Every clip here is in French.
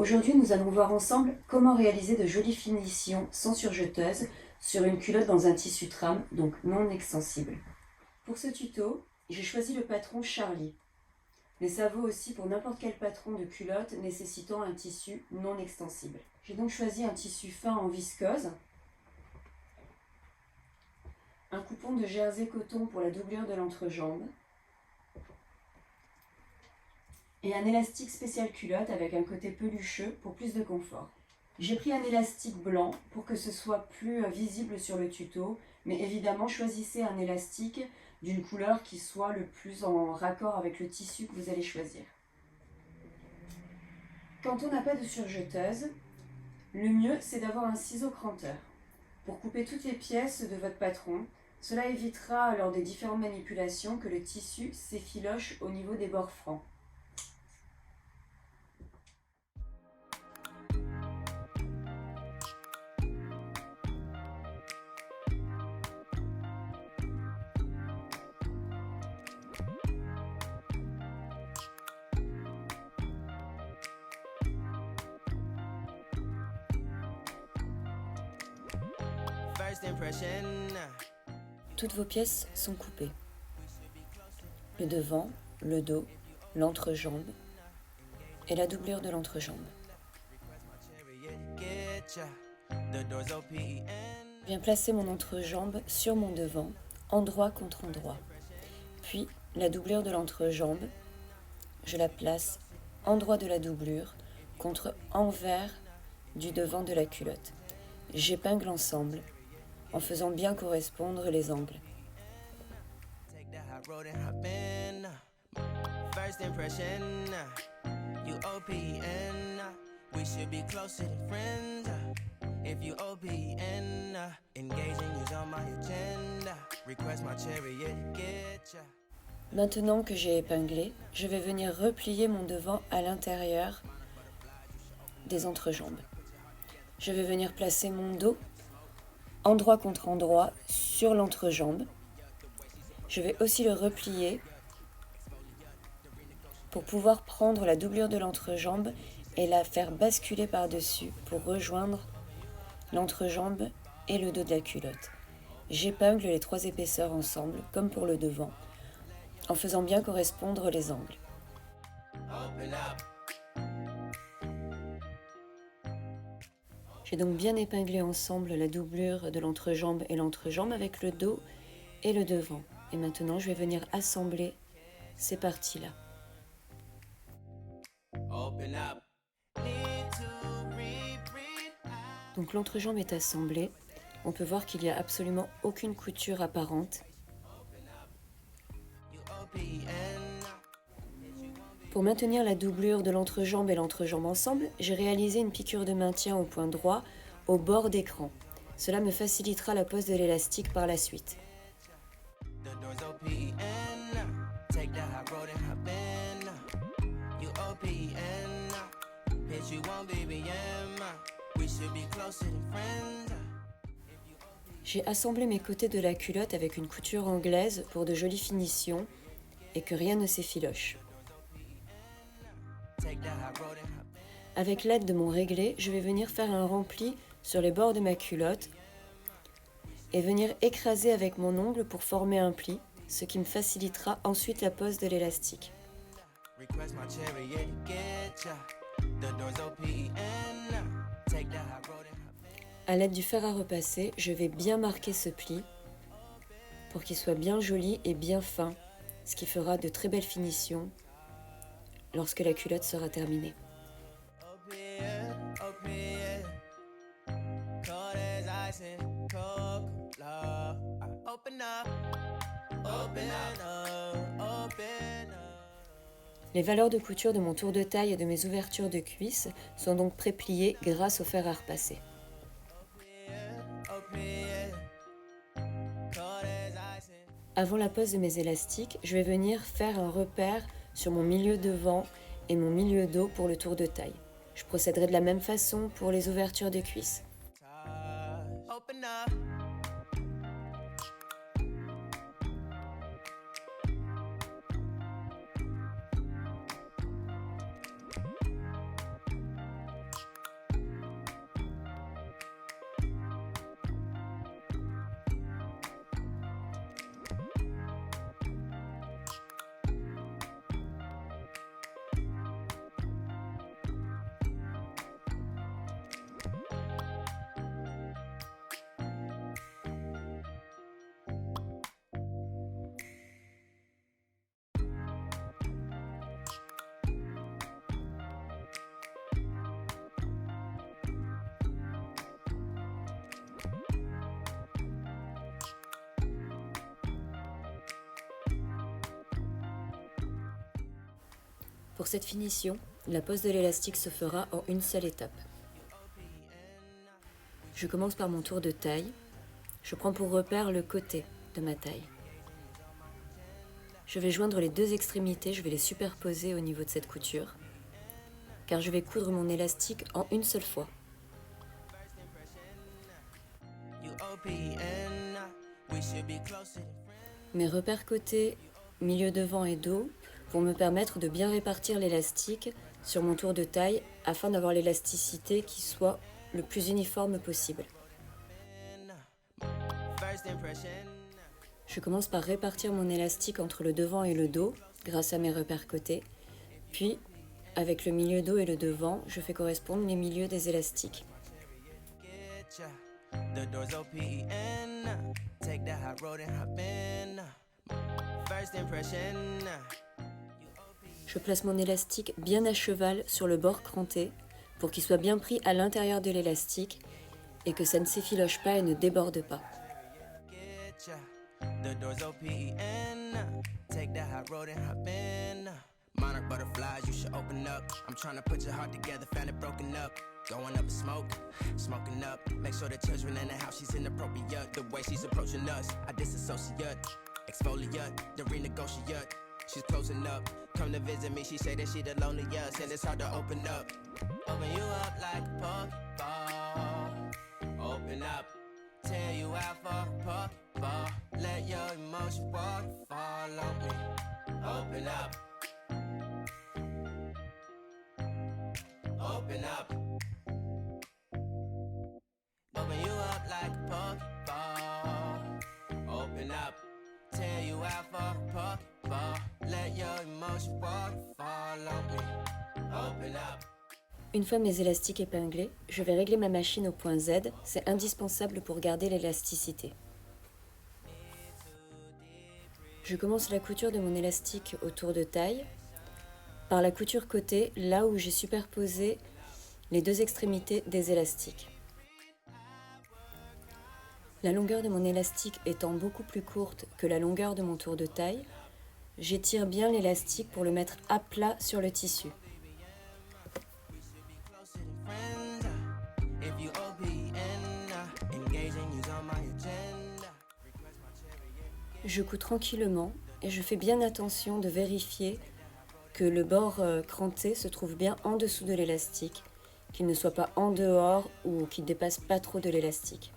Aujourd'hui, nous allons voir ensemble comment réaliser de jolies finitions sans surjeteuse sur une culotte dans un tissu trame, donc non extensible. Pour ce tuto, j'ai choisi le patron Charlie, mais ça vaut aussi pour n'importe quel patron de culotte nécessitant un tissu non extensible. J'ai donc choisi un tissu fin en viscose, un coupon de jersey coton pour la doublure de l'entrejambe, et un élastique spécial culotte avec un côté pelucheux pour plus de confort. J'ai pris un élastique blanc pour que ce soit plus visible sur le tuto, mais évidemment choisissez un élastique d'une couleur qui soit le plus en raccord avec le tissu que vous allez choisir. Quand on n'a pas de surjeteuse, le mieux c'est d'avoir un ciseau cranteur pour couper toutes les pièces de votre patron. Cela évitera lors des différentes manipulations que le tissu s'effiloche au niveau des bords francs. Toutes vos pièces sont coupées. Le devant, le dos, l'entrejambe et la doublure de l'entrejambe. Je viens placer mon entrejambe sur mon devant, endroit contre endroit. Puis la doublure de l'entrejambe, je la place endroit de la doublure contre envers du devant de la culotte. J'épingle ensemble en faisant bien correspondre les angles. Maintenant que j'ai épinglé, je vais venir replier mon devant à l'intérieur des entrejambes. Je vais venir placer mon dos endroit contre endroit sur l'entrejambe. Je vais aussi le replier pour pouvoir prendre la doublure de l'entrejambe et la faire basculer par-dessus pour rejoindre l'entrejambe et le dos de la culotte. J'épingle les trois épaisseurs ensemble, comme pour le devant, en faisant bien correspondre les angles. J'ai donc bien épinglé ensemble la doublure de l'entrejambe et l'entrejambe avec le dos et le devant. Et maintenant, je vais venir assembler ces parties-là. Donc l'entrejambe est assemblée. On peut voir qu'il n'y a absolument aucune couture apparente. Pour maintenir la doublure de l'entrejambe et l'entrejambe ensemble, j'ai réalisé une piqûre de maintien au point droit au bord d'écran. Cela me facilitera la pose de l'élastique par la suite. J'ai assemblé mes côtés de la culotte avec une couture anglaise pour de jolies finitions et que rien ne s'effiloche. Avec l'aide de mon réglé, je vais venir faire un rempli sur les bords de ma culotte et venir écraser avec mon ongle pour former un pli, ce qui me facilitera ensuite la pose de l'élastique. À l'aide du fer à repasser, je vais bien marquer ce pli pour qu'il soit bien joli et bien fin, ce qui fera de très belles finitions lorsque la culotte sera terminée. Les valeurs de couture de mon tour de taille et de mes ouvertures de cuisses sont donc prépliées grâce au fer à repasser. Avant la pose de mes élastiques, je vais venir faire un repère sur mon milieu devant et mon milieu dos pour le tour de taille. Je procéderai de la même façon pour les ouvertures de cuisses. Pour cette finition, la pose de l'élastique se fera en une seule étape. Je commence par mon tour de taille. Je prends pour repère le côté de ma taille. Je vais joindre les deux extrémités, je vais les superposer au niveau de cette couture, car je vais coudre mon élastique en une seule fois. Mes repères côté, milieu devant et dos vont me permettre de bien répartir l'élastique sur mon tour de taille afin d'avoir l'élasticité qui soit le plus uniforme possible. Je commence par répartir mon élastique entre le devant et le dos grâce à mes repères côté, puis avec le milieu dos et le devant, je fais correspondre les milieux des élastiques. Je place mon élastique bien à cheval sur le bord cranté pour qu'il soit bien pris à l'intérieur de l'élastique et que ça ne s'effiloche pas et ne déborde pas. Monarch butterflies, you should open up. I'm trying to put your heart together, found it broken up. Going up in smoke, smoking up. Make sure the children in the house, she's inappropriate. The way she's approaching us, I disassociate. Exfoliate, the renegotiate. She's closing up. Come to visit me, she say that she the loneliest, and it's hard to open up. Open you up like a Pokeball. Open up, tear you out for a Pokeball. Let your emotion waterfall on me. Open up. Open up. Open you up like a Pokeball. Open up. Tear you out for a Pokeball. Let your emotion waterfall on me. Open up. Une fois mes élastiques épinglés, je vais régler ma machine au point Z, c'est indispensable pour garder l'élasticité. Je commence la couture de mon élastique au tour de taille, par la couture côté, là où j'ai superposé les deux extrémités des élastiques. La longueur de mon élastique étant beaucoup plus courte que la longueur de mon tour de taille, j'étire bien l'élastique pour le mettre à plat sur le tissu. Je couds tranquillement et je fais bien attention de vérifier que le bord cranté se trouve bien en dessous de l'élastique, qu'il ne soit pas en dehors ou qu'il ne dépasse pas trop de l'élastique.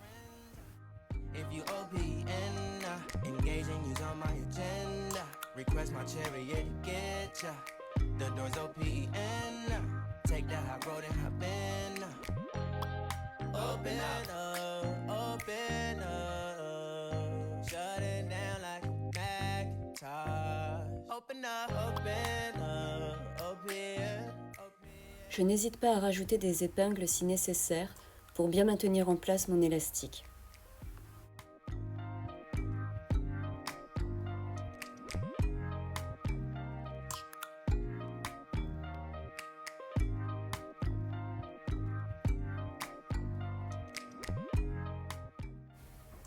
Je n'hésite pas à rajouter des épingles si nécessaire pour bien maintenir en place mon élastique.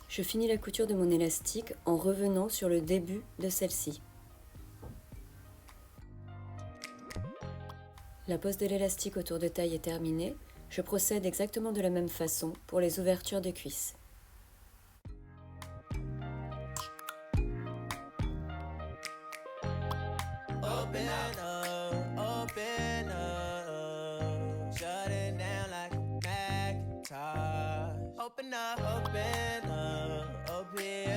Je finis la couture de mon élastique en revenant sur le début de celle-ci. La pose de l'élastique autour de taille est terminée. Je procède exactement de la même façon pour les ouvertures de cuisses. Open up, open up, open up.